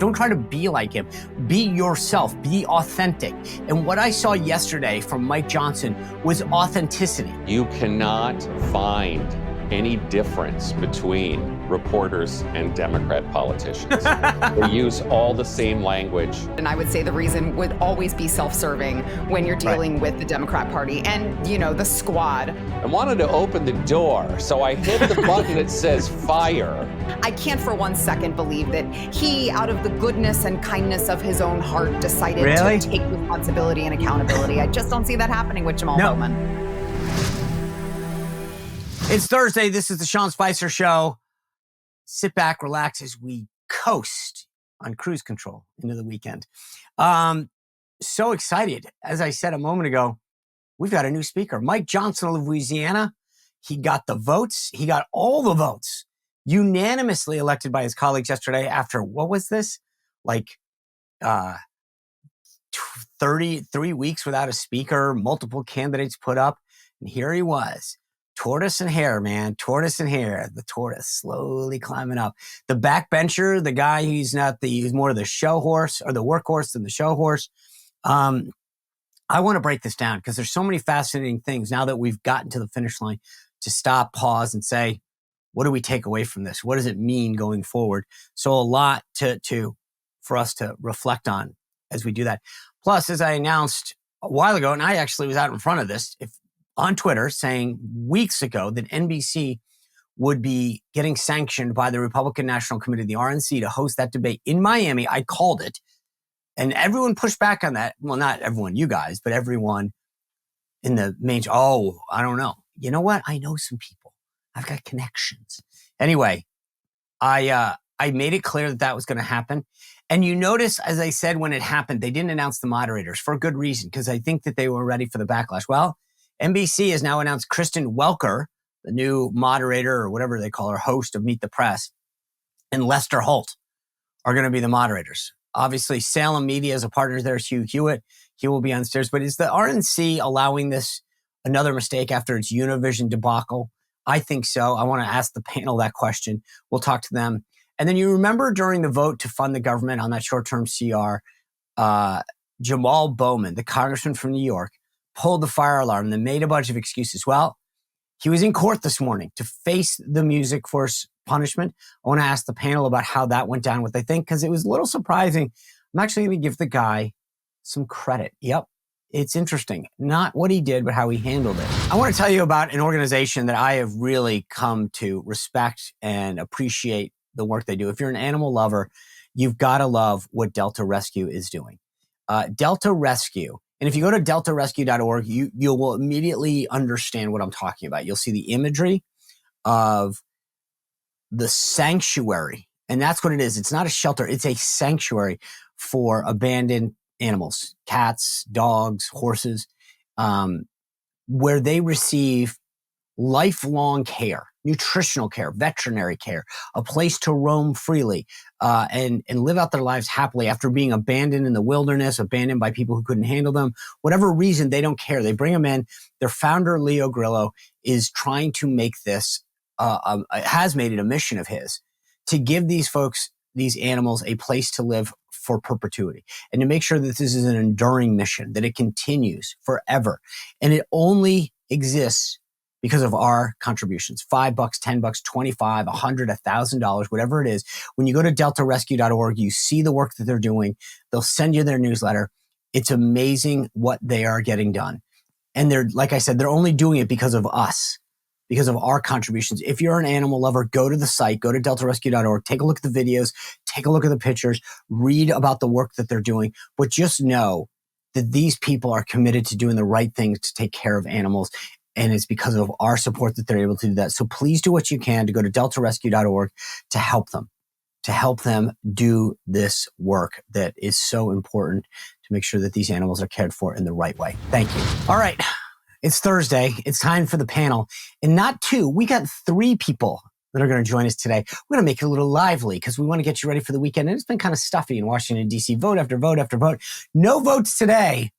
Don't try to be like him. Be yourself. Be authentic. And what I saw yesterday from Mike Johnson was authenticity. You cannot find any difference between reporters and Democrat politicians. They use all the same language. And I would say the reason would always be self-serving when you're dealing with the Democrat Party and, you know, the squad. I wanted to open the door, so I hit the button that says fire. I can't for one second believe that he, out of the goodness and kindness of his own heart, decided to take responsibility and accountability. I just don't see that happening with Jamal Bowman. It's Thursday. This is the Sean Spicer Show. Sit back, relax as we coast on cruise control into the weekend. So excited. As I said a moment ago, we've got a new speaker, Mike Johnson of Louisiana. He got the votes. He got all the votes, unanimously elected by his colleagues yesterday after, what was this? Like 33 weeks without a speaker, multiple candidates put up. And here he was. Tortoise and hare, man. Tortoise and hare. The tortoise slowly climbing up. The backbencher, the guy who's he's more the show horse or the workhorse than the show horse. I want to break this down because there's so many fascinating things now that we've gotten to the finish line to stop, pause, and say, what do we take away from this? What does it mean going forward? So a lot for us to reflect on as we do that. Plus, as I announced a while ago, and I actually was out in front of this, on Twitter saying weeks ago that NBC would be getting sanctioned by the Republican National Committee, the RNC, to host that debate in Miami. I called it. And everyone pushed back on that. Well, not everyone, you guys, but everyone in the main. Oh, I don't know. You know what? I know some people. I've got connections. Anyway, I made it clear that was going to happen. And you notice, as I said, when it happened, they didn't announce the moderators for a good reason, because I think that they were ready for the backlash. Well, NBC has now announced Kristen Welker, the new moderator or whatever they call her, host of Meet the Press, and Lester Holt are going to be the moderators. Obviously, Salem Media is a partner there, Hugh Hewitt. He will be on stairs. But is the RNC allowing this another mistake after its Univision debacle? I think so. I want to ask the panel that question. We'll talk to them. And then you remember during the vote to fund the government on that short-term CR, Jamal Bowman, the congressman from New York, pulled the fire alarm and then made a bunch of excuses. Well, he was in court this morning to face the music force punishment. I want to ask the panel about how that went down, what they think, because it was a little surprising. I'm actually going to give the guy some credit. Yep, it's interesting. Not what he did, but how he handled it. I want to tell you about an organization that I have really come to respect and appreciate the work they do. If you're an animal lover, you've got to love what Delta Rescue is doing. Delta Rescue. And if you go to deltarescue.org, you will immediately understand what I'm talking about. You'll see the imagery of the sanctuary. And that's what it is. It's not a shelter. It's a sanctuary for abandoned animals, cats, dogs, horses, where they receive lifelong care, nutritional care, veterinary care, a place to roam freely, and live out their lives happily after being abandoned in the wilderness, abandoned by people who couldn't handle them. Whatever reason, they don't care. They bring them in. Their founder, Leo Grillo, is trying to make this, has made it a mission of his to give these folks, these animals, a place to live for perpetuity and to make sure that this is an enduring mission, that it continues forever. And it only exists because of our contributions, $5, $10, $25, $100, $1,000, whatever it is. When you go to deltarescue.org, you see the work that they're doing. They'll send you their newsletter. It's amazing what they are getting done. And they're, like I said, they're only doing it because of us, because of our contributions. If you're an animal lover, go to the site, go to deltarescue.org, take a look at the videos, take a look at the pictures, read about the work that they're doing. But just know that these people are committed to doing the right things to take care of animals. And it's because of our support that they're able to do that. So please do what you can to go to deltarescue.org to help them do this work that is so important to make sure that these animals are cared for in the right way. Thank you. All right. It's Thursday. It's time for the panel. And not two, we got three people that are going to join us today. We're going to make it a little lively because we want to get you ready for the weekend. And it's been kind of stuffy in Washington, D.C. Vote after vote after vote. No votes today.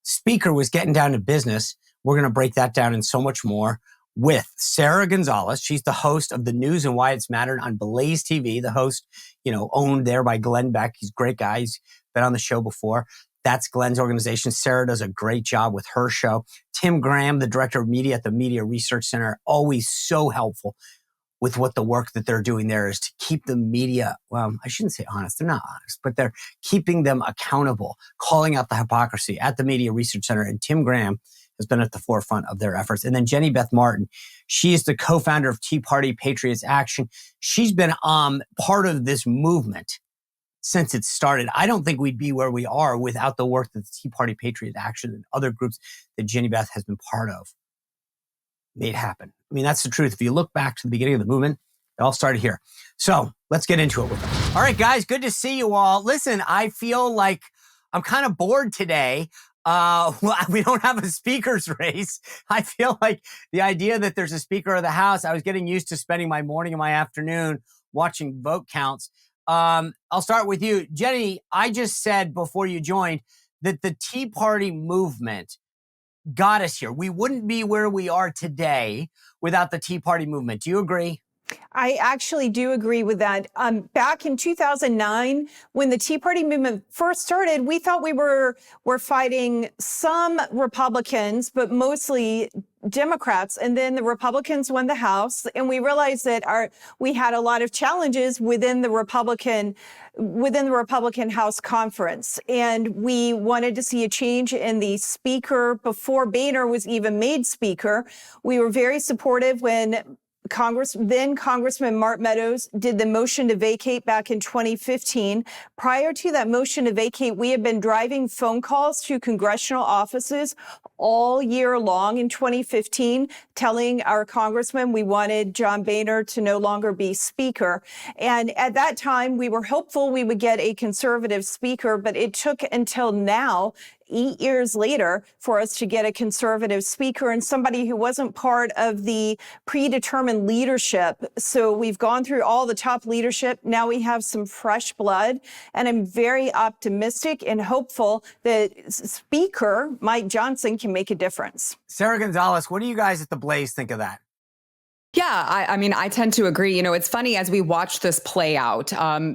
Speaker was getting down to business. We're going to break that down and so much more with Sara Gonzalez. She's the host of the News and Why It's Mattered on Blaze TV. The host, owned there by Glenn Beck. He's a great guy. He's been on the show before. That's Glenn's organization. Sara does a great job with her show. Tim Graham, the director of media at the Media Research Center, always so helpful with what the work that they're doing there is to keep the media, well, I shouldn't say honest, they're not honest, but they're keeping them accountable, calling out the hypocrisy at the Media Research Center. And Tim Graham has been at the forefront of their efforts. And then Jenny Beth Martin, she is the co-founder of Tea Party Patriots Action. She's been part of this movement since it started. I don't think we'd be where we are without the work that the Tea Party Patriots Action and other groups that Jenny Beth has been part of made happen. I mean, that's the truth. If you look back to the beginning of the movement, it all started here. So let's get into it with them. All right, guys, good to see you all. Listen, I feel like I'm kind of bored today. We don't have a speaker's race. I feel like the idea that there's a Speaker of the House, I was getting used to spending my morning and my afternoon watching vote counts. I'll start with you. Jenny, I just said before you joined that the Tea Party movement got us here. We wouldn't be where we are today without the Tea Party movement. Do you agree? I actually do agree with that. Back in 2009, when the Tea Party movement first started, we thought we were fighting some Republicans, but mostly Democrats. And then the Republicans won the House, and we realized that we had a lot of challenges within the Republican House conference. And we wanted to see a change in the speaker before Boehner was even made speaker. We were very supportive when Congressman Mark Meadows did the motion to vacate back in 2015. Prior to that motion to vacate, we had been driving phone calls to congressional offices all year long in 2015, telling our congressman we wanted John Boehner to no longer be speaker. And at that time, we were hopeful we would get a conservative speaker, but it took until now, 8 years later, for us to get a conservative speaker and somebody who wasn't part of the predetermined leadership. So we've gone through all the top leadership. Now we have some fresh blood, and I'm very optimistic and hopeful that Speaker Mike Johnson can make a difference. Sara Gonzalez, what do you guys at the Blaze think of that? Yeah, I mean, I tend to agree. You know, it's funny as we watch this play out,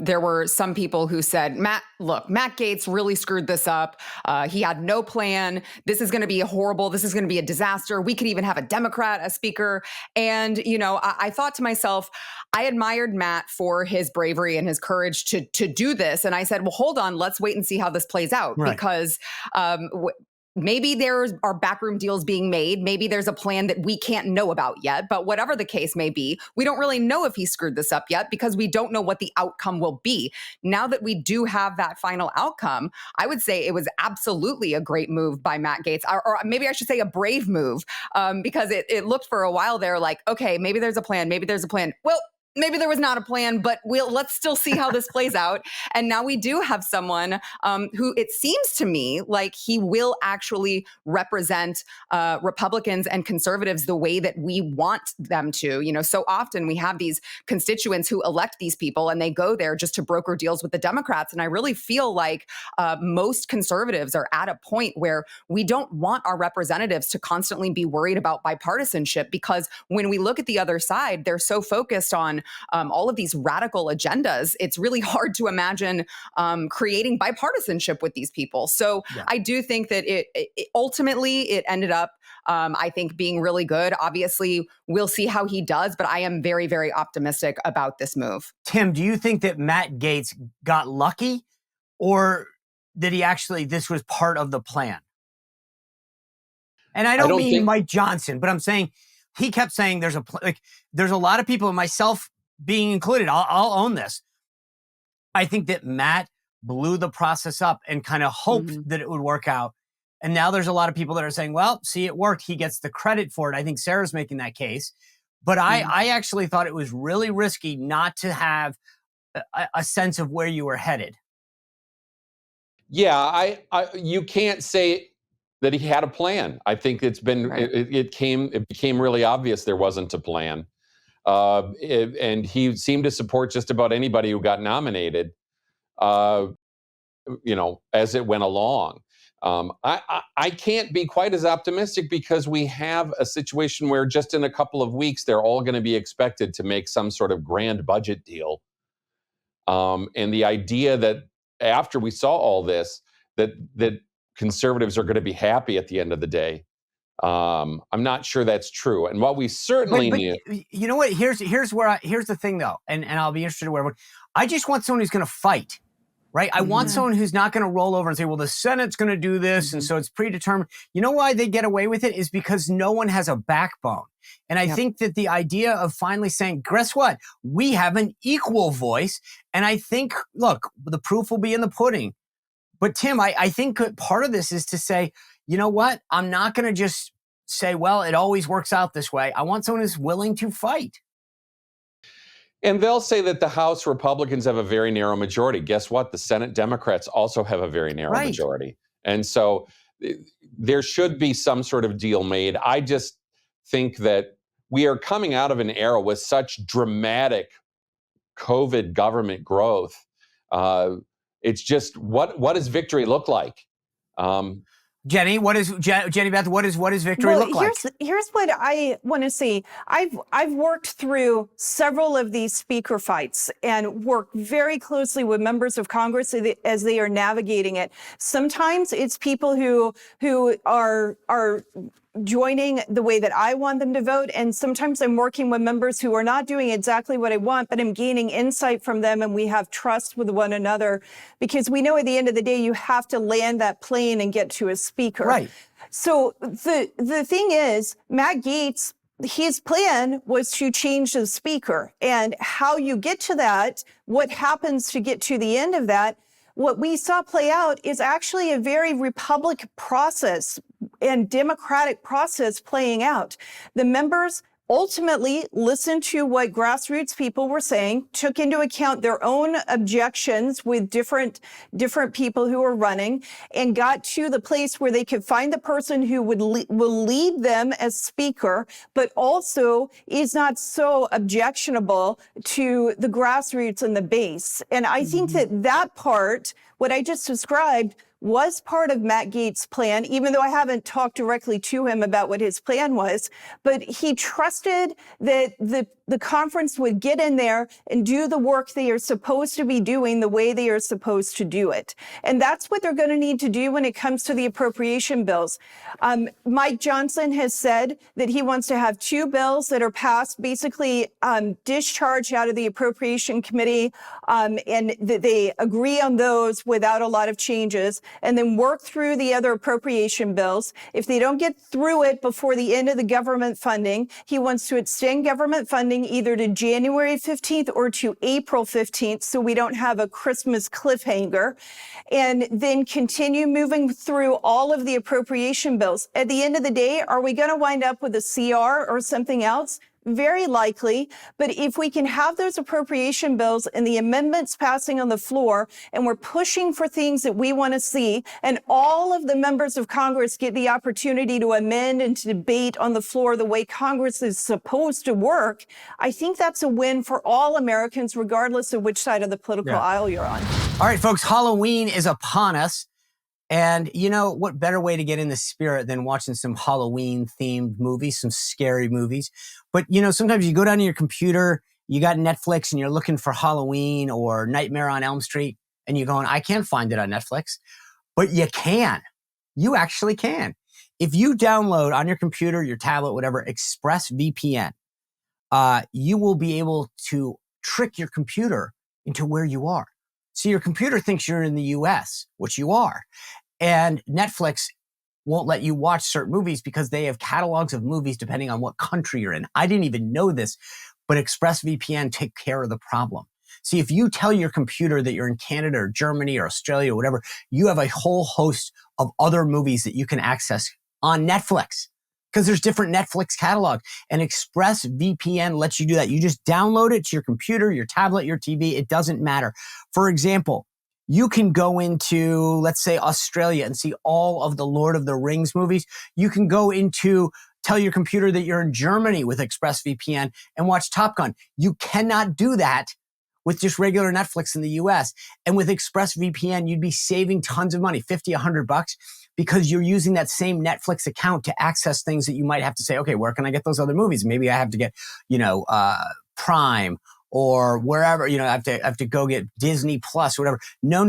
there were some people who said, Matt Gaetz really screwed this up. He had no plan. This is going to be horrible. This is going to be a disaster. We could even have a Democrat as speaker. And, I thought to myself, I admired Matt for his bravery and his courage to do this. And I said, well, hold on, let's wait and see how this plays out. Right. Because maybe there are backroom deals being made. Maybe there's a plan that we can't know about yet. But whatever the case may be, we don't really know if he screwed this up yet because we don't know what the outcome will be. Now that we do have that final outcome, I would say it was absolutely a great move by Matt Gaetz, or maybe I should say a brave move, because it looked for a while there like, okay, maybe there's a plan. Maybe there's a plan. Well, maybe there was not a plan, but let's still see how this plays out. And now we do have someone who it seems to me like he will actually represent Republicans and conservatives the way that we want them to. So often we have these constituents who elect these people and they go there just to broker deals with the Democrats. And I really feel like most conservatives are at a point where we don't want our representatives to constantly be worried about bipartisanship, because when we look at the other side, they're so focused on all of these radical agendas. It's really hard to imagine creating bipartisanship with these people. So yeah. I do think that it ultimately ended up, I think, being really good. Obviously, we'll see how he does, but I am very, very optimistic about this move. Tim, do you think that Matt Gaetz got lucky, or did he actually, this was part of the plan? And I don't mean Mike Johnson, but I'm saying, he kept saying there's a lot of people, myself being included, I'll own this. I think that Matt blew the process up and kind of hoped that it would work out. And now there's a lot of people that are saying, well, see, it worked. He gets the credit for it. I think Sara's making that case. But I actually thought it was really risky not to have a sense of where you were headed. Yeah, you can't say that he had a plan. I think it's been, right. it became really obvious there wasn't a plan. And he seemed to support just about anybody who got nominated. as it went along. I can't be quite as optimistic because we have a situation where just in a couple of weeks, they're all going to be expected to make some sort of grand budget deal. And the idea that after we saw all this, that conservatives are going to be happy at the end of the day, I'm not sure that's true. And what we certainly need, you know what? Here's the thing though, and I'll be interested in where I just want someone who's going to fight. Right? I want someone who's not going to roll over and say, well, the Senate's going to do this. And so it's predetermined. You know why they get away with it is because no one has a backbone. And I think that the idea of finally saying, guess what? We have an equal voice. And I think, look, the proof will be in the pudding. But Tim, I think part of this is to say, you know what? I'm not going to just say, well, it always works out this way. I want someone who's willing to fight. And they'll say that the House Republicans have a very narrow majority. Guess what? The Senate Democrats also have a very narrow majority. And so there should be some sort of deal made. I just think that we are coming out of an era with such dramatic COVID government growth. It's just, what does victory look like? Jenny, Jenny Beth, what does victory look like? Here's what I want to say. I've worked through several of these speaker fights and worked very closely with members of Congress as they are navigating it. Sometimes it's people who are joining the way that I want them to vote. And sometimes I'm working with members who are not doing exactly what I want, but I'm gaining insight from them and we have trust with one another because we know at the end of the day, you have to land that plane and get to a speaker. Right. So the thing is, Matt Gaetz, his plan was to change the speaker, and how you get to that, what happens to get to the end of that, what we saw play out is actually a very Republican process and Democratic process playing out. The members ultimately listened to what grassroots people were saying, took into account their own objections with different people who were running, and got to the place where they could find the person who will lead them as speaker, but also is not so objectionable to the grassroots and the base. And I think that part, what I just described, was part of Matt Gaetz' plan, even though I haven't talked directly to him about what his plan was. But he trusted that the conference would get in there and do the work they are supposed to be doing the way they are supposed to do it. And that's what they're going to need to do when it comes to the appropriation bills. Mike Johnson has said that he wants to have 2 bills that are passed, basically discharged out of the appropriation committee, and that they agree on those without a lot of changes, and then work through the other appropriation bills. If they don't get through it before the end of the government funding, he wants to extend government funding either to January 15th or to April 15th, so we don't have a Christmas cliffhanger, and then continue moving through all of the appropriation bills. At the end of the day, are we going to wind up with a CR or something else? Very likely, but if we can have those appropriation bills and the amendments passing on the floor, and we're pushing for things that we want to see, and all of the members of Congress get the opportunity to amend and to debate on the floor the way Congress is supposed to work, I think that's a win for all Americans, regardless of which side of the political aisle you're on. All right, folks, Halloween is upon us. And you know, what better way to get in the spirit than watching some Halloween-themed movies, some scary movies. But, you know, sometimes you go down to your computer, you got Netflix, and you're looking for Halloween or Nightmare on Elm Street, and you're going, I can't find it on Netflix. But you can. You actually can. If you download on your computer, your tablet, whatever, ExpressVPN, you will be able to trick your computer into where you are. So your computer thinks you're in the US, which you are. And Netflix won't let you watch certain movies because they have catalogs of movies depending on what country you're in. I didn't even know this, but ExpressVPN take care of the problem. See, if you tell your computer that you're in Canada or Germany or Australia or whatever, you have a whole host of other movies that you can access on Netflix because there's different Netflix catalog. And ExpressVPN lets you do that. You just download it to your computer, your tablet, your TV. It doesn't matter. For example, you can go into, let's say, Australia and see all of the Lord of the Rings movies. You can go into, tell your computer that you're in Germany with ExpressVPN and watch Top Gun. You cannot do that with just regular Netflix in the US. And with ExpressVPN, you'd be saving tons of money, 50, $100, because you're using that same Netflix account to access things that you might have to say, okay, where can I get those other movies? Maybe I have to get, Prime or wherever, I have to go get Disney Plus, whatever. No.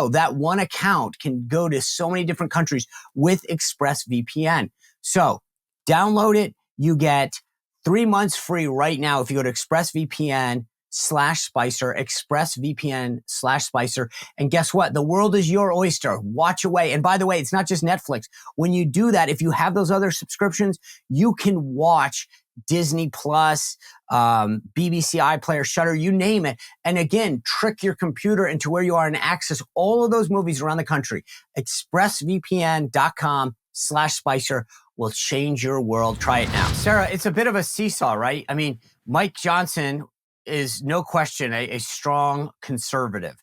That one account can go to so many different countries with ExpressVPN. So download it. You get 3 months free right now if you go to ExpressVPN/Spicer, ExpressVPN/Spicer. And guess what? The world is your oyster. Watch away. And by the way, it's not just Netflix. When you do that, if you have those other subscriptions, you can watch Disney Plus, BBC iPlayer, Shudder, you name it. And again, trick your computer into where you are and access all of those movies around the country. ExpressVPN.com/Spicer will change your world. Try it now. Sara, it's a bit of a seesaw, right? I mean, Mike Johnson is no question a strong conservative.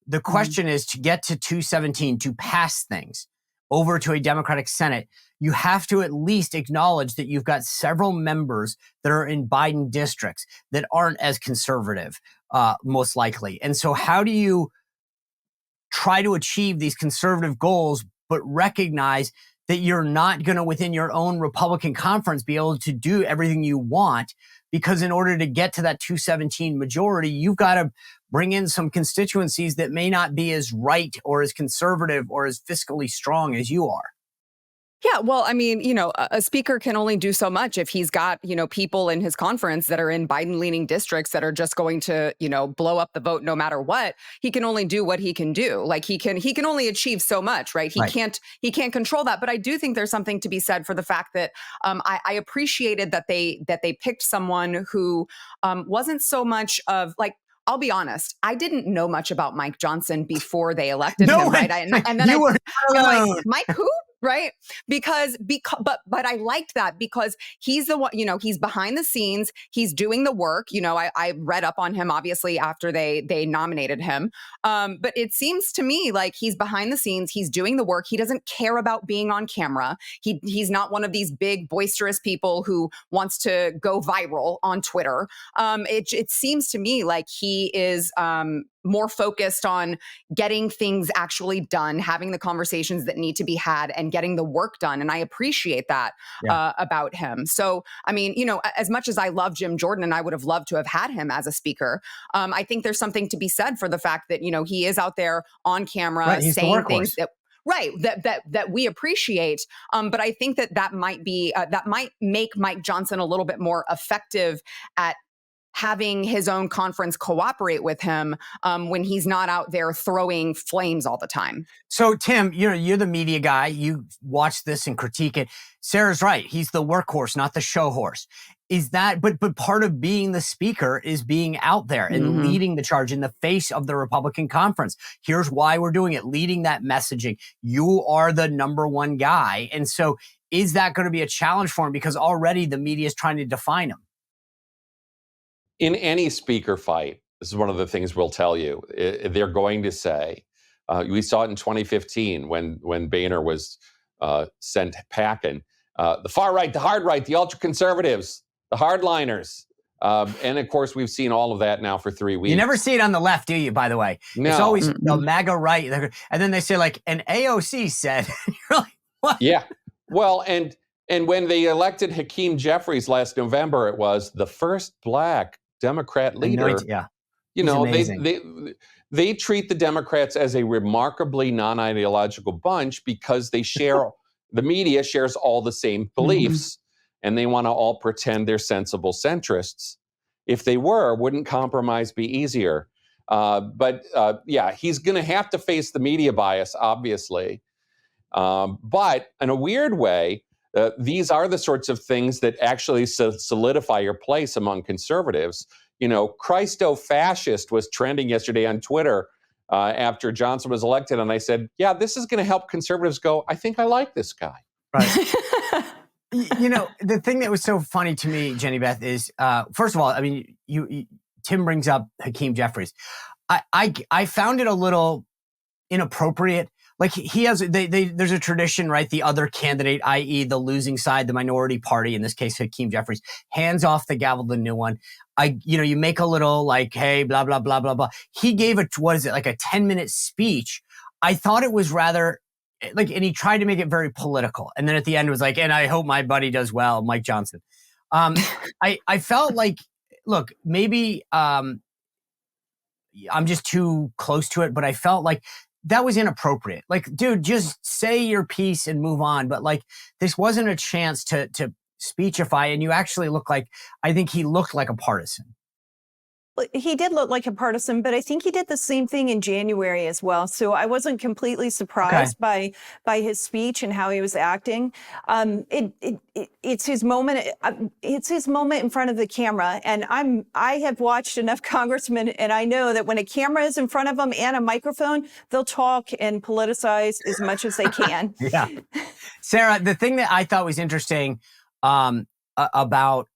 The question is to get to 217, to pass things over to a Democratic Senate, you have to at least acknowledge that you've got several members that are in Biden districts that aren't as conservative, most likely. And so how do you try to achieve these conservative goals, but recognize that you're not going to, within your own Republican conference, be able to do everything you want? Because in order to get to that 217 majority, you've got to bring in some constituencies that may not be as right or as conservative or as fiscally strong as you are. Yeah, well, I mean, a speaker can only do so much if he's got, people in his conference that are in Biden-leaning districts that are just going to, blow up the vote no matter what. He can only do what he can do. Like he can only achieve so much, right? He can't control that. But I do think there's something to be said for the fact that I appreciated that they picked someone who wasn't so much of like. I'll be honest. I didn't know much about Mike Johnson before they elected him, right? And then I'm like, Mike who? Right? Because but I liked that because he's the one, he's behind the scenes, he's doing the work. I read up on him obviously after they nominated him. But it seems to me like he's behind the scenes, he's doing the work. He doesn't care about being on camera. He's not one of these big boisterous people who wants to go viral on Twitter. It seems to me like he is more focused on getting things actually done, having the conversations that need to be had, and getting the work done. And I appreciate that about him. So, I mean, as much as I love Jim Jordan and I would have loved to have had him as a speaker, I think there's something to be said for the fact that, he is out there on camera saying things that we appreciate. But I think that might make Mike Johnson a little bit more effective at having his own conference cooperate with him when he's not out there throwing flames all the time. So, Tim, you're the media guy. You watch this and critique it. Sara's right. He's the workhorse, not the show horse. Is that, but part of being the speaker is being out there and leading the charge in the face of the Republican conference. Here's why we're doing it, leading that messaging. You are the number one guy. And so is that going to be a challenge for him? Because already the media is trying to define him. In any speaker fight, this is one of the things we'll tell you. They're going to say, we saw it in 2015 when Boehner was sent packing. The far right, the hard right, the ultra conservatives, the hardliners. And of course, we've seen all of that now for 3 weeks. You never see it on the left, do you, by the way? No. It's always the MAGA right. And then they say, like, an AOC said. You're like, what? Yeah. Well, and when they elected Hakeem Jeffries last November, it was the first Black Democrat leader. They treat the Democrats as a remarkably non-ideological bunch because they share, the media shares all the same beliefs, and they want to all pretend they're sensible centrists. If they were, wouldn't compromise be easier? But he's going to have to face the media bias, obviously. But in a weird way, these are the sorts of things that actually solidify your place among conservatives. Christo-fascist was trending yesterday on Twitter after Johnson was elected. And I said, this is going to help conservatives go, I think I like this guy. Right. The thing that was so funny to me, Jenny Beth, is, first of all, I mean, Tim brings up Hakeem Jeffries. I found it a little inappropriate. like he has, there's a tradition, right? The other candidate, i.e. the losing side, the minority party, in this case, Hakeem Jeffries, hands off the gavel to the new one. You make a little like, hey, blah, blah, blah, blah, blah. He gave like a 10-minute speech. I thought it was rather and he tried to make it very political. And then at the end it was like, and I hope my buddy does well, Mike Johnson. I felt like, look, maybe, I'm just too close to it, but I felt like that was inappropriate. Like, dude, just say your piece and move on. But like, this wasn't a chance to speechify. And you actually I think he looked like a partisan. He did look like a partisan, but I think he did the same thing in January as well. So I wasn't completely surprised by his speech and how he was acting. It's his moment. It's his moment in front of the camera. And I have watched enough congressmen, and I know that when a camera is in front of them and a microphone, they'll talk and politicize as much as they can. Yeah, Sara, the thing that I thought was interesting about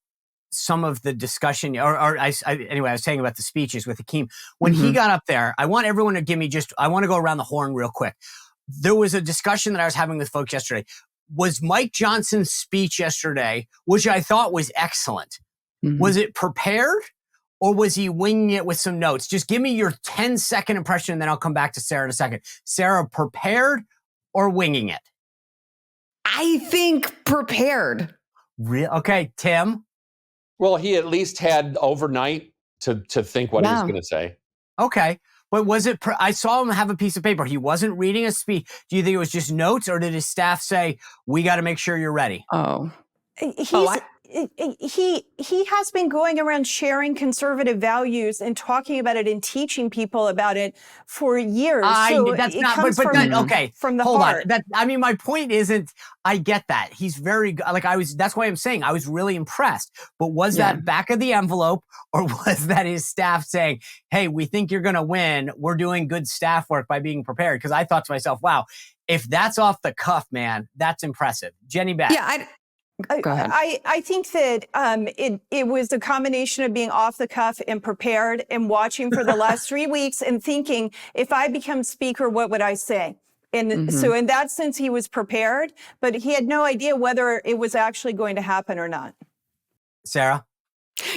some of the discussion, anyway, I was saying about the speeches with Hakeem. When he got up there, I want everyone to give me I want to go around the horn real quick. There was a discussion that I was having with folks yesterday. Was Mike Johnson's speech yesterday, which I thought was excellent, was it prepared or was he winging it with some notes? Just give me your 10-second impression and then I'll come back to Sara in a second. Sara, prepared or winging it? I think prepared. Okay, Tim? Well, he at least had overnight to think what he was going to say. Okay. But was it, I saw him have a piece of paper. He wasn't reading a speech. Do you think it was just notes or did his staff say, we got to make sure you're ready? He has been going around sharing conservative values and talking about it and teaching people about it for years. So that's it not, comes but from, okay. From the Hold heart. on. My point isn't, I get that. He's very, that's why I'm saying I was really impressed. But was that back of the envelope or was that his staff saying, hey, we think you're going to win. We're doing good staff work by being prepared? Because I thought to myself, wow, if that's off the cuff, man, that's impressive. Jenny Beth. Yeah, go ahead. I think that it was a combination of being off the cuff and prepared and watching for the last 3 weeks and thinking, if I become speaker, what would I say? And so in that sense, he was prepared, but he had no idea whether it was actually going to happen or not. Sara?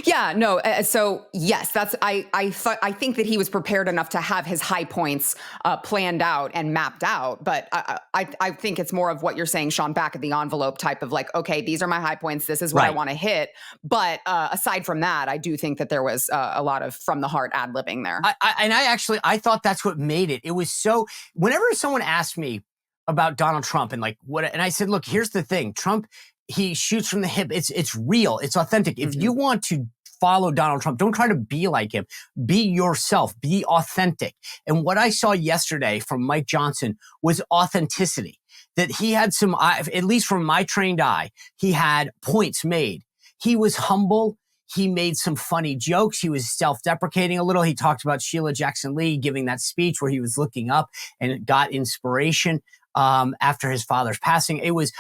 Yeah, no. So yes, I think that he was prepared enough to have his high points planned out and mapped out. But I think it's more of what you're saying, Sean, back of the envelope type of like, okay, these are my high points. This is what I want to hit. But aside from that, I do think that there was a lot of from the heart ad-libbing there. I thought that's what made it. It was so, whenever someone asked me about Donald Trump and like what, and I said, look, here's the thing, Trump, he shoots from the hip. It's real. It's authentic. If you want to follow Donald Trump, don't try to be like him. Be yourself. Be authentic. And what I saw yesterday from Mike Johnson was authenticity. That he had some, at least from my trained eye, he had points made. He was humble. He made some funny jokes. He was self-deprecating a little. He talked about Sheila Jackson Lee giving that speech where he was looking up and got inspiration. After his father's passing, it was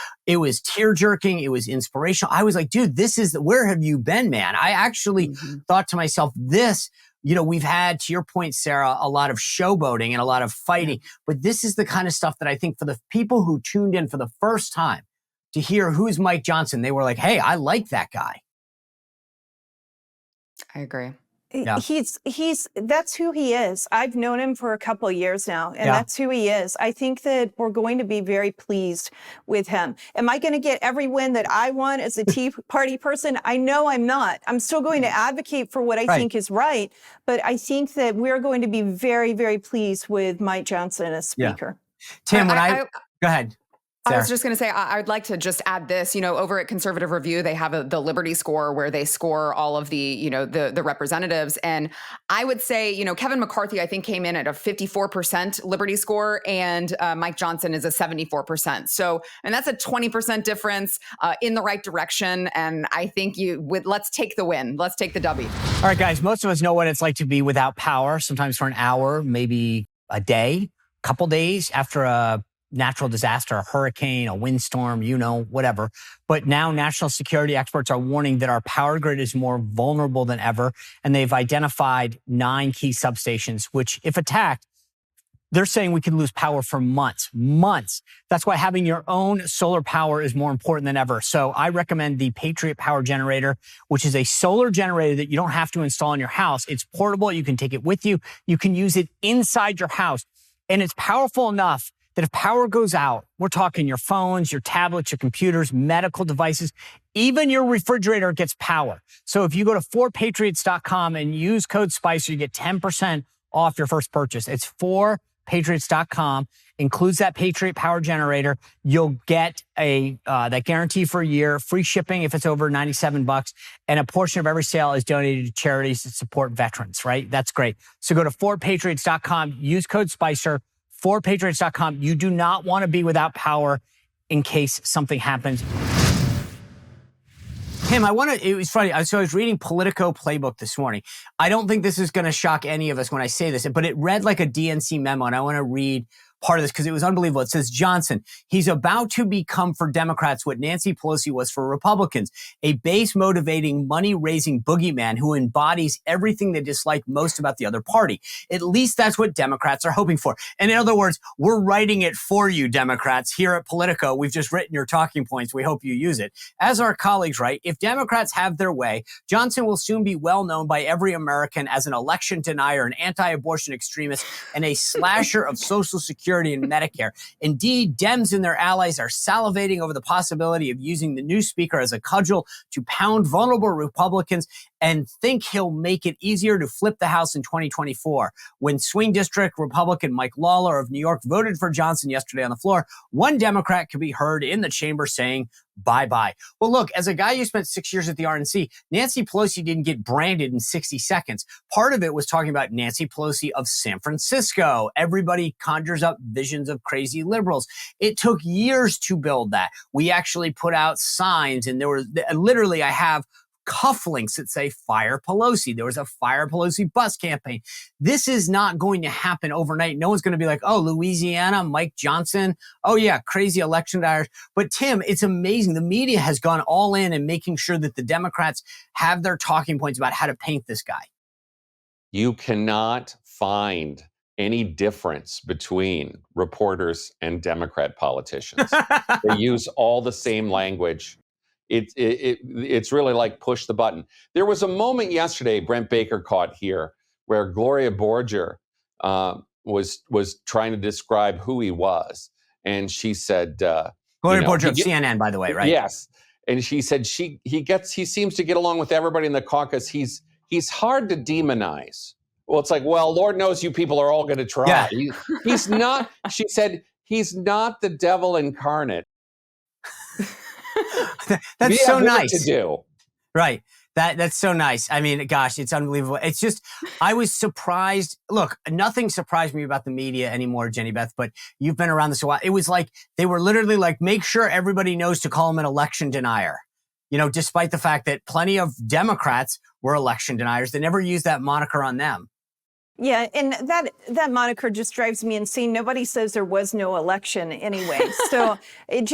tear jerking. It was inspirational. I was like, dude, where have you been, man? I actually thought to myself, we've had, to your point, Sara, a lot of showboating and a lot of fighting, but this is the kind of stuff that I think for the people who tuned in for the first time to hear who's Mike Johnson, they were like, hey, I like that guy. I agree. Yeah. That's who he is. I've known him for a couple of years now, and that's who he is. I think that we're going to be very pleased with him. Am I going to get every win that I want as a Tea Party person? I know I'm not. I'm still going to advocate for what I think is right, but I think that we're going to be very, very pleased with Mike Johnson as speaker. Tim, go ahead. Sara. I was just going to say, I'd like to just add this, over at Conservative Review, they have the Liberty score where they score all of the, the representatives. And I would say, Kevin McCarthy, I think came in at a 54% Liberty score and Mike Johnson is a 74%. So, and that's a 20% difference in the right direction. And I think let's take the win. Let's take the W. All right, guys, most of us know what it's like to be without power, sometimes for an hour, maybe a day, a couple days after a natural disaster, a hurricane, a windstorm, whatever. But now national security experts are warning that our power grid is more vulnerable than ever. And they've identified 9 key substations, which, if attacked, they're saying we could lose power for months. That's why having your own solar power is more important than ever. So I recommend the Patriot Power Generator, which is a solar generator that you don't have to install in your house. It's portable. You can take it with you. You can use it inside your house. And it's powerful enough that if power goes out, we're talking your phones, your tablets, your computers, medical devices, even your refrigerator gets power. So if you go to 4patriots.com and use code SPICER, you get 10% off your first purchase. It's Patriots.com, includes that Patriot Power Generator. You'll get that guarantee for a year, free shipping if it's over $97, and a portion of every sale is donated to charities that support veterans, right? That's great. So go to 4patriots.com, use code SPICER, 4patriots.com. You do not want to be without power in case something happens. Tim, it was funny. So I was reading Politico Playbook this morning. I don't think this is going to shock any of us when I say this, but it read like a DNC memo, and I want to read part of this because it was unbelievable. It says, Johnson, he's about to become for Democrats what Nancy Pelosi was for Republicans, a base motivating, money raising boogeyman who embodies everything they dislike most about the other party. At least that's what Democrats are hoping for. And in other words, we're writing it for you, Democrats. Here at Politico, we've just written your talking points. We hope you use it. As our colleagues write, if Democrats have their way, Johnson will soon be well known by every American as an election denier, an anti-abortion extremist, and a slasher of Social Security and Medicare. Indeed, Dems and their allies are salivating over the possibility of using the new speaker as a cudgel to pound vulnerable Republicans and think he'll make it easier to flip the House in 2024. When swing district Republican Mike Lawler of New York voted for Johnson yesterday on the floor, one Democrat could be heard in the chamber saying, bye-bye. Well, look, as a guy who spent 6 years at the RNC, Nancy Pelosi didn't get branded in 60 seconds. Part of it was talking about Nancy Pelosi of San Francisco. Everybody conjures up visions of crazy liberals. It took years to build that. We actually put out signs, and there was literally, I have cufflinks that say Fire Pelosi. There was a Fire Pelosi bus campaign. This is not going to happen overnight. No one's going to be like, oh, Louisiana, Mike Johnson. Oh yeah, crazy election deniers. But Tim, it's amazing. The media has gone all in and making sure that the Democrats have their talking points about how to paint this guy. You cannot find any difference between reporters and Democrat politicians. They use all the same language. It's really like push the button. There was a moment yesterday, Brent Baker caught here, where Gloria Borger was trying to describe who he was, and she said, Gloria Borger of CNN, by the way, right? Yes, and she said he seems to get along with everybody in the caucus. He's hard to demonize. Well, it's like, well, Lord knows you people are all going to try. Yeah. He's not. She said he's not the devil incarnate. That's so nice to do. Right. That's so nice. I mean, gosh, it's unbelievable. It's just, I was surprised. Look, nothing surprised me about the media anymore, Jenny Beth, but you've been around this a while. It was like, they were literally like, make sure everybody knows to call him an election denier. You know, despite the fact that plenty of Democrats were election deniers. They never used that moniker on them. Yeah, and that moniker just drives me insane. Nobody says there was no election anyway. So they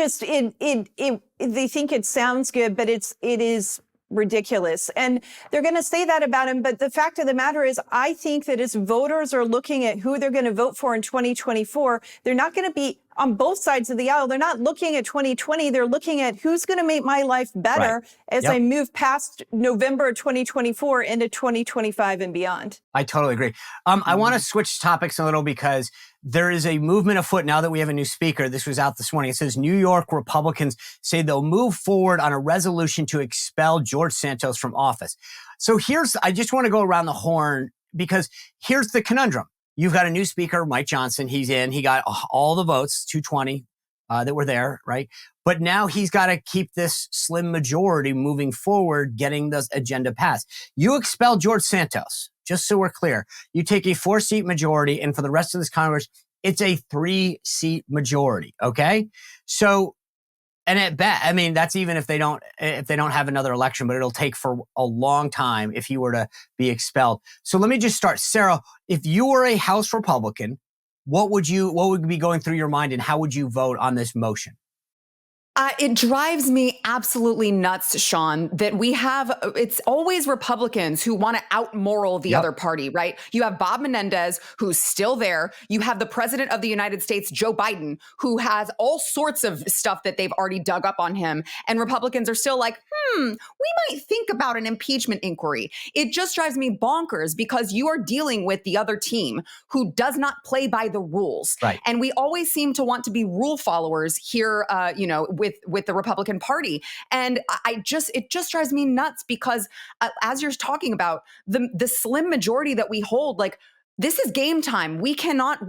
think it sounds good, but it is ridiculous. And they're going to say that about him. But the fact of the matter is, I think that as voters are looking at who they're going to vote for in 2024, they're not going to be on both sides of the aisle. They're not looking at 2020. They're looking at who's going to make my life better as I move past November 2024 into 2025 and beyond. I totally agree. I want to switch topics a little because there is a movement afoot now that we have a new speaker. This was out this morning. It says New York Republicans say they'll move forward on a resolution to expel George Santos from office. So I just want to go around the horn because here's the conundrum. You've got a new speaker, Mike Johnson. He's in. He got all the votes, 220 that were there, right? But now he's got to keep this slim majority moving forward, getting the agenda passed. You expel George Santos, just so we're clear. You take a 4-seat majority, and for the rest of this Congress, it's a 3-seat majority, okay? So, and at best, I mean, that's even if they don't have another election, but it'll take for a long time if he were to be expelled. So let me just start. Sara, if you were a House Republican, what would be going through your mind and how would you vote on this motion? It drives me absolutely nuts, Sean, that it's always Republicans who want to out-moral the other party, right? You have Bob Menendez, who's still there. You have the president of the United States, Joe Biden, who has all sorts of stuff that they've already dug up on him. And Republicans are still like, we might think about an impeachment inquiry. It just drives me bonkers because you are dealing with the other team who does not play by the rules. Right. And we always seem to want to be rule followers here, with the Republican Party. And it just drives me nuts because as you're talking about the slim majority that we hold, like, this is game time. We cannot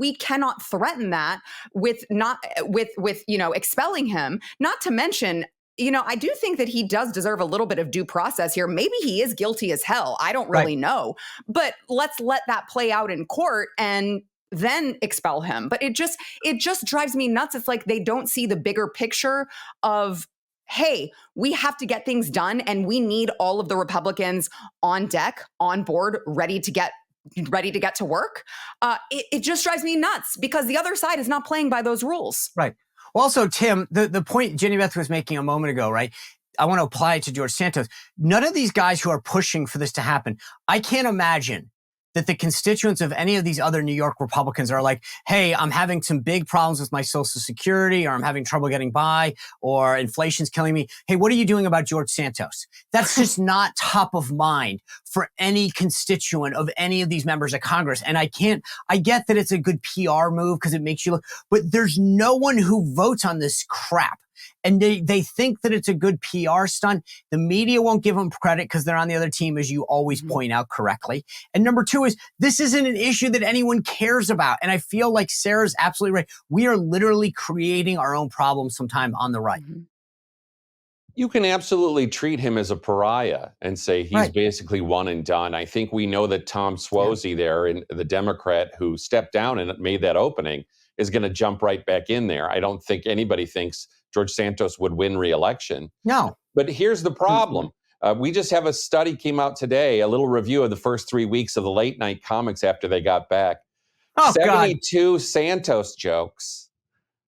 threaten that with expelling him. Not to mention, I do think that he does deserve a little bit of due process here. Maybe he is guilty as hell. I don't really know. But let's let that play out in court and then expel him. But it just drives me nuts. It's like they don't see the bigger picture of, hey, we have to get things done and we need all of the Republicans on deck, on board, ready to get to work. It just drives me nuts because the other side is not playing by those rules. Right. Well, also, Tim, the point Jenny Beth was making a moment ago, right? I want to apply it to George Santos. None of these guys who are pushing for this to happen, I can't imagine that the constituents of any of these other New York Republicans are like, hey, I'm having some big problems with my Social Security, or I'm having trouble getting by, or inflation's killing me. Hey, what are you doing about George Santos? That's just not top of mind for any constituent of any of these members of Congress. And I get that it's a good PR move because it makes you look, but there's no one who votes on this crap. And they think that it's a good PR stunt. The media won't give them credit because they're on the other team, as you always point out correctly. And number two is, this isn't an issue that anyone cares about. And I feel like Sarah's absolutely right. We are literally creating our own problems sometime on the right. You can absolutely treat him as a pariah and say he's basically one and done. I think we know that Tom Suozzi there, and the Democrat who stepped down and made that opening, is going to jump right back in there. I don't think anybody thinks George Santos would win re-election. No. But here's the problem. We just have a study came out today, a little review of the first 3 weeks of the late night comics after they got back. 72 Santos jokes,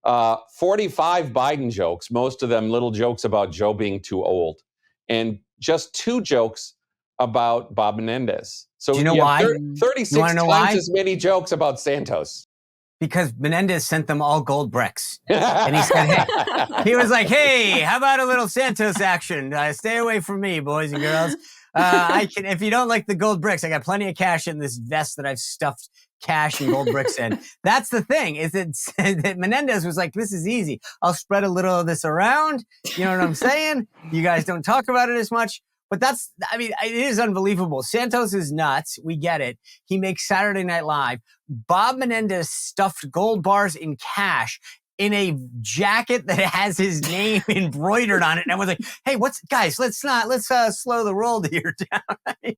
45 Biden jokes, most of them little jokes about Joe being too old, and just 2 jokes about Bob Menendez. So do you know why? 36 times as many jokes about Santos. Because Menendez sent them all gold bricks. And he said, hey, he was like, hey, how about a little Santos action? Stay away from me, boys and girls. If you don't like the gold bricks, I got plenty of cash in this vest that I've stuffed cash and gold bricks in. That's the thing, is that Menendez was like, this is easy. I'll spread a little of this around. You know what I'm saying? You guys don't talk about it as much. But it is unbelievable. Santos is nuts. We get it. He makes Saturday Night Live. Bob Menendez stuffed gold bars in cash in a jacket that has his name embroidered on it. And I was like, hey, guys, let's slow the roll here down.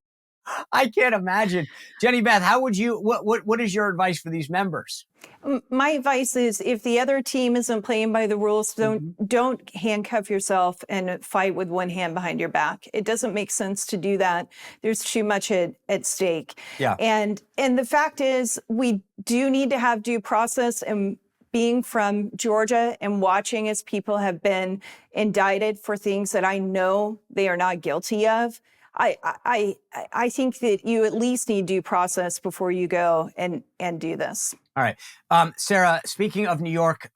I can't imagine. Jenny Beth, what is your advice for these members? My advice is, if the other team isn't playing by the rules, don't handcuff yourself and fight with one hand behind your back. It doesn't make sense to do that. There's too much at stake. Yeah. And the fact is, we do need to have due process. And being from Georgia and watching as people have been indicted for things that I know they are not guilty of, I think that you at least need due process before you go and do this. All right. Sara, speaking of New York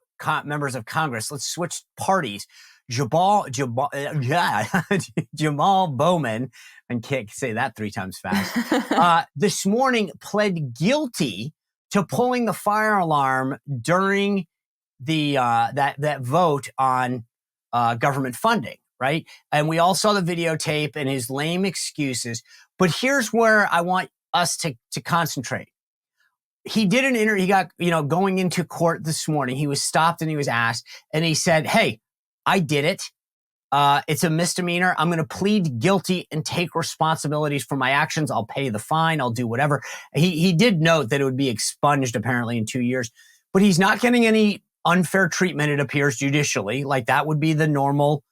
members of Congress, let's switch parties. Jamal Bowman, and can't say that 3 times fast, this morning pled guilty to pulling the fire alarm during the that vote on government funding. Right. And we all saw the videotape and his lame excuses. But here's where I want us to concentrate. He did an interview. He got, going into court this morning, he was stopped and he was asked, and he said, hey, I did it. It's a misdemeanor. I'm going to plead guilty and take responsibilities for my actions. I'll pay the fine. I'll do whatever. He did note that it would be expunged apparently in 2 years, but he's not getting any unfair treatment, it appears, judicially. Like, that would be the normal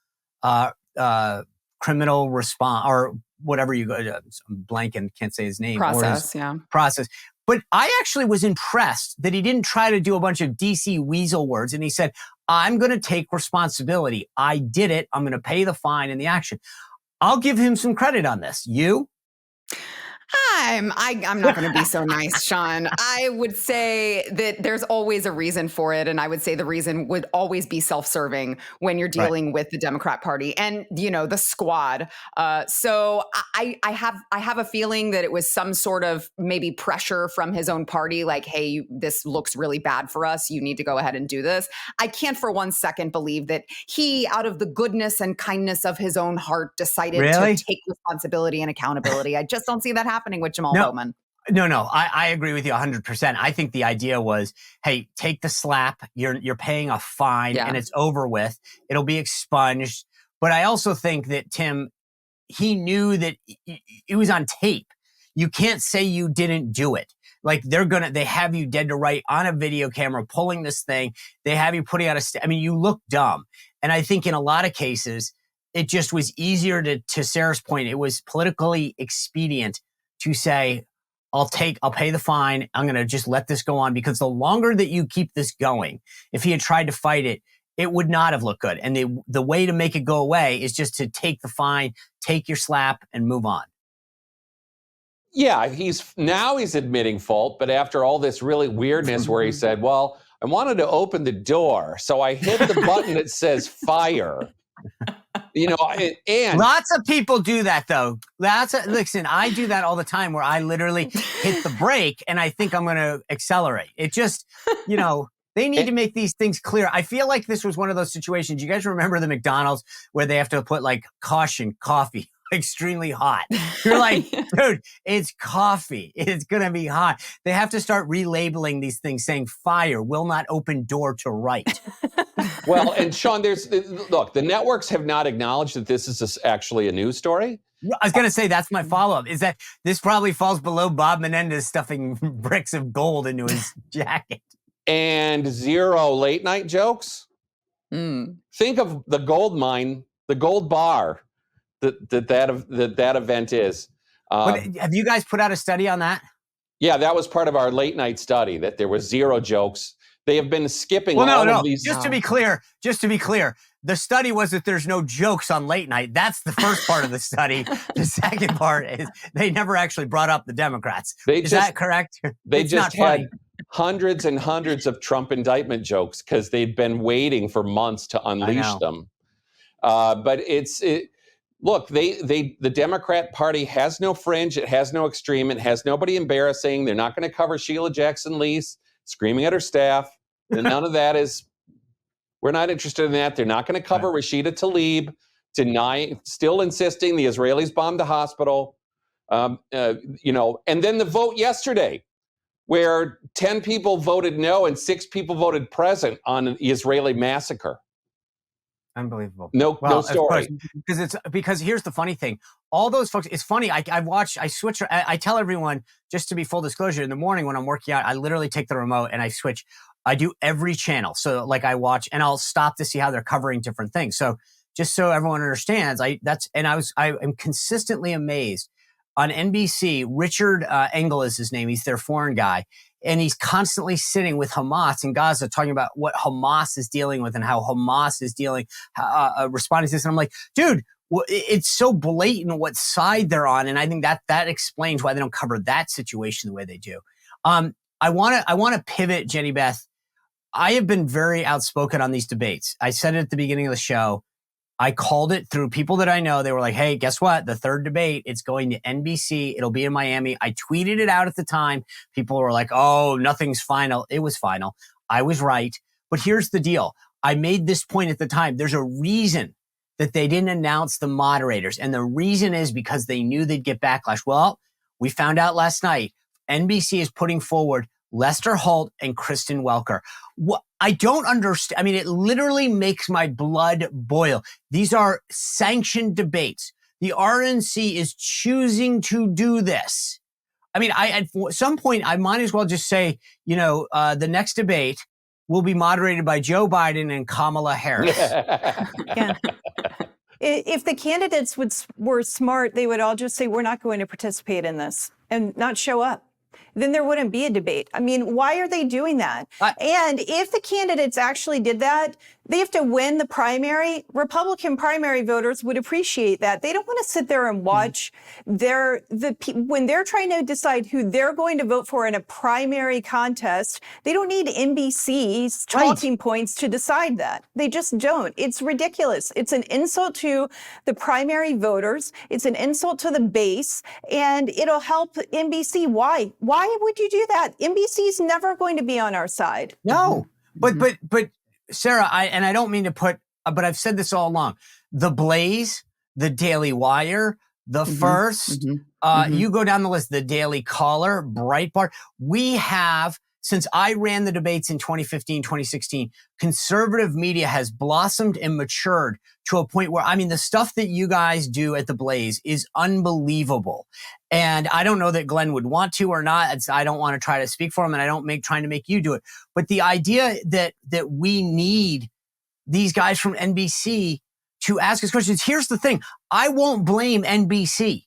criminal response, or whatever you go, I'm blanking, can't say his name. Process. But I actually was impressed that he didn't try to do a bunch of DC weasel words. And he said, I'm going to take responsibility. I did it. I'm going to pay the fine and the action. I'll give him some credit on this. You? I'm not going to be so nice, Sean. I would say that there's always a reason for it. And I would say the reason would always be self-serving when you're dealing with the Democrat Party and, the squad. So I have a feeling that it was some sort of maybe pressure from his own party, like, hey, this looks really bad for us. You need to go ahead and do this. I can't for one second believe that he, out of the goodness and kindness of his own heart, decided to take responsibility and accountability. I just don't see that happening with Jamal Bowman. No, I agree with you 100%. I think the idea was, hey, take the slap. You're paying a fine and it's over with. It'll be expunged. But I also think that Tim, he knew that it was on tape. You can't say you didn't do it. Like they have you dead to right on a video camera pulling this thing. They have you putting out you look dumb. And I think in a lot of cases, it just was easier to Sarah's point. It was politically expedient to say, I'll pay the fine. I'm going to just let this go on, because the longer that you keep this going, if he had tried to fight it, it would not have looked good. And the way to make it go away is just to take the fine, take your slap, and move on. Yeah, he's admitting fault, but after all this really weirdness where he said, well, I wanted to open the door, so I hit the button that says fire. And lots of people do that, though. Listen, I do that all the time, where I literally hit the brake and I think I'm going to accelerate. It just, they need to make these things clear. I feel like this was one of those situations. You guys remember the McDonald's where they have to put like caution coffee, extremely hot. You're like, dude, it's coffee. It's going to be hot. They have to start relabeling these things, saying fire will not open door to right. Well, and Sean, the networks have not acknowledged that this is actually a news story. I was going to say, that's my follow-up, is that this probably falls below Bob Menendez stuffing bricks of gold into his jacket. And 0 late night jokes. Think of the gold mine, the gold bar that event is. Have you guys put out a study on that? Yeah, that was part of our late night study, that there was 0 jokes. They have been skipping all of these. Just to be clear, the study was that there's no jokes on late night. That's the first part of the study. The second part is they never actually brought up the Democrats. Is that correct? They just had hundreds and hundreds of Trump indictment jokes because they'd been waiting for months to unleash them. But look, the Democrat Party has no fringe. It has no extreme. It has nobody embarrassing. They're not going to cover Sheila Jackson Lee's screaming at her staff. And none of that we're not interested in that. They're not going to cover Rashida Tlaib still insisting the Israelis bombed the hospital. And then the vote yesterday, where 10 people voted no and 6 people voted present on the Israeli massacre. Unbelievable. No story. Because here's the funny thing. All those folks, it's funny. I tell everyone, just to be full disclosure, in the morning when I'm working out, I literally take the remote and I switch. I do every channel. So like I watch and I'll stop to see how they're covering different things. So just so everyone understands, I am consistently amazed. On NBC, Richard Engel is his name. He's their foreign guy. And he's constantly sitting with Hamas in Gaza talking about what Hamas is dealing with and how Hamas is responding to this. And I'm like, dude, it's so blatant what side they're on. And I think that explains why they don't cover that situation the way they do. I want to pivot, Jenny Beth. I have been very outspoken on these debates. I said it at the beginning of the show. I called it through people that I know. They were like, hey, guess what? The third debate, it's going to NBC. It'll be in Miami. I tweeted it out at the time. People were like, oh, nothing's final. It was final. I was right. But here's the deal. I made this point at the time. There's a reason that they didn't announce the moderators. And the reason is because they knew they'd get backlash. Well, we found out last night, NBC is putting forward Lester Holt and Kristen Welker. What I don't understand. I mean, it literally makes my blood boil. These are sanctioned debates. The RNC is choosing to do this. I mean, at some point, I might as well just say, the next debate will be moderated by Joe Biden and Kamala Harris. Yeah. If the candidates were smart, they would all just say, we're not going to participate in this and not show up. then there wouldn't be a debate. I mean, why are they doing that? And if the candidates actually did that, they have to win the primary. Republican primary voters would appreciate that. They don't want to sit there and watch when they're trying to decide who they're going to vote for in a primary contest. They don't need NBC's talking points to decide that. They just don't. It's ridiculous. It's an insult to the primary voters. It's an insult to the base, and it'll help NBC. Why? Why would you do that? NBC's never going to be on our side. No, but Sara, I don't mean to put, but I've said this all along. The Blaze, the Daily Wire, the First, you go down the list, the Daily Caller, Breitbart. We have, since I ran the debates in 2015, 2016, conservative media has blossomed and matured to a point where, I mean, the stuff that you guys do at the Blaze is unbelievable. And I don't know that Glenn would want to or not. I don't want to try to speak for him, and I don't trying to make you do it. But the idea that we need these guys from NBC to ask us questions. Here's the thing. I won't blame NBC.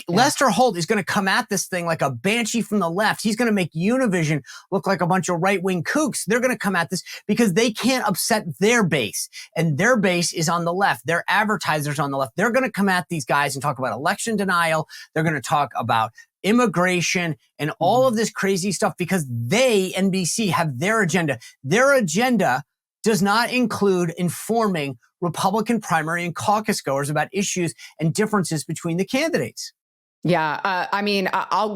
Lester Holt is going to come at this thing like a banshee from the left. He's going to make Univision look like a bunch of right-wing kooks. They're going to come at this because they can't upset their base. And their base is on the left. Their advertisers on the left. They're going to come at these guys and talk about election denial. They're going to talk about immigration and all of this crazy stuff because they, NBC, have their agenda. Their agenda does not include informing Republican primary and caucus goers about issues and differences between the candidates. Yeah, I mean,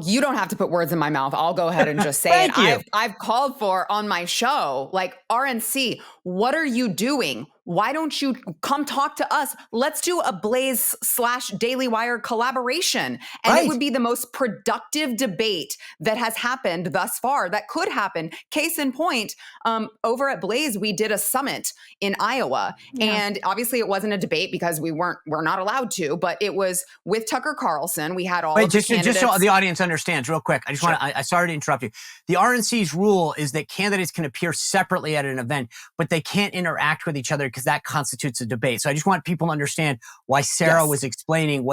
you don't have to put words in my mouth. I'll go ahead and just say it. I've called for on my show, like, RNC, what are you doing? Why don't you come talk to us? Let's do a Blaze/Daily Wire collaboration. And it would be the most productive debate that has happened thus far, that could happen. Case in point, over at Blaze, we did a summit in Iowa. And obviously it wasn't a debate because we're not allowed to, but it was with Tucker Carlson. We had all of the candidates. Just so the audience understands real quick. I sorry to interrupt you. The RNC's rule is that candidates can appear separately at an event, but they can't interact with each other because that constitutes a debate. So I just want people to understand why Sara was explaining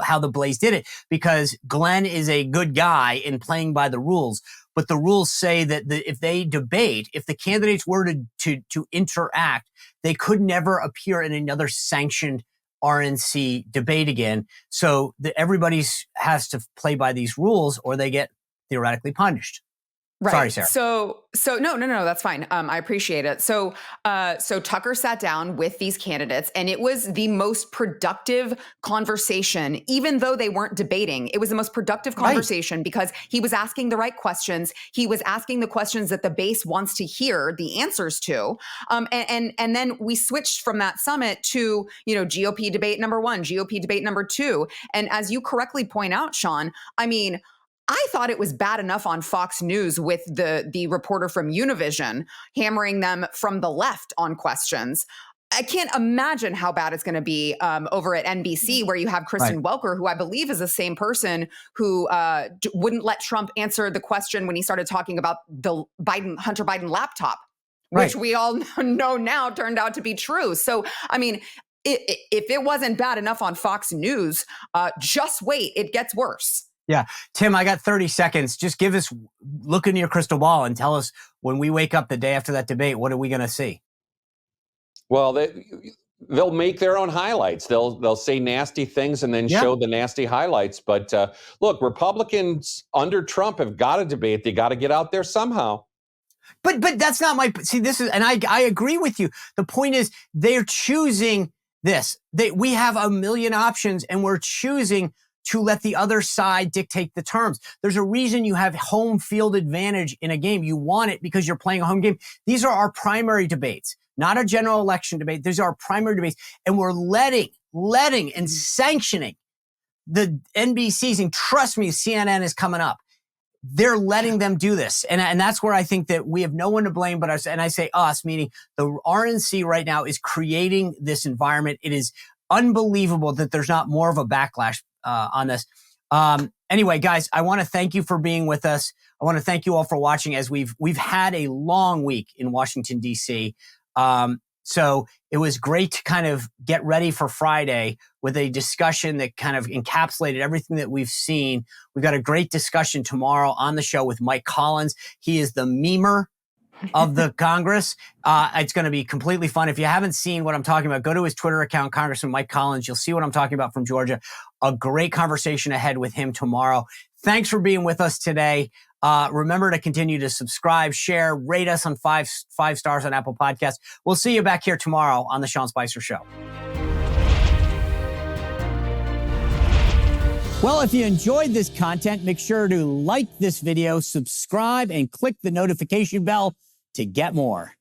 how the Blaze did it, because Glenn is a good guy in playing by the rules. But the rules say that if they debate, if the candidates were to interact, they could never appear in another sanctioned RNC debate again. So everybody has to play by these rules or they get theoretically punished. Right. Sorry, Sara. So no, that's fine. I appreciate it. So Tucker sat down with these candidates, and it was the most productive conversation, even though they weren't debating. It was the most productive conversation because he was asking the right questions. He was asking the questions that the base wants to hear the answers to. And then we switched from that summit to, GOP debate number 1, GOP debate number 2. And as you correctly point out, Sean, I mean, I thought it was bad enough on Fox News with the reporter from Univision hammering them from the left on questions. I can't imagine how bad it's going to be over at NBC, where you have Kristen Welker, who I believe is the same person who wouldn't let Trump answer the question when he started talking about the Hunter Biden laptop, which we all know now turned out to be true. So, I mean, if it wasn't bad enough on Fox News, just wait, it gets worse. Yeah. Tim, I got 30 seconds. Just look into your crystal ball and tell us, when we wake up the day after that debate, what are we going to see? Well, they'll make their own highlights. They'll say nasty things and then show the nasty highlights. But look, Republicans under Trump have got to debate. They got to get out there somehow. But that's not this is, and I agree with you. The point is, they're choosing this. We have a million options, and we're choosing to let the other side dictate the terms. There's a reason you have home field advantage in a game. You want it because you're playing a home game. These are our primary debates, not a general election debate. These are our primary debates. And we're letting and sanctioning the NBCs, and trust me, CNN is coming up. They're letting them do this. And that's where I think that we have no one to blame but us. And I say us, meaning the RNC right now is creating this environment. It is unbelievable that there's not more of a backlash on this. Anyway, guys, I want to thank you for being with us. I want to thank you all for watching as we've had a long week in Washington, D.C. So it was great to kind of get ready for Friday with a discussion that kind of encapsulated everything that we've seen. We've got a great discussion tomorrow on the show with Mike Collins. He is the memer of the Congress. It's going to be completely fun. If you haven't seen what I'm talking about, go to his Twitter account, Congressman Mike Collins. You'll see what I'm talking about from Georgia. A great conversation ahead with him tomorrow. Thanks for being with us today. Remember to continue to subscribe, share, rate us on five stars on Apple Podcasts. We'll see you back here tomorrow on the Sean Spicer Show. Well, if you enjoyed this content, make sure to like this video, subscribe, and click the notification bell to get more.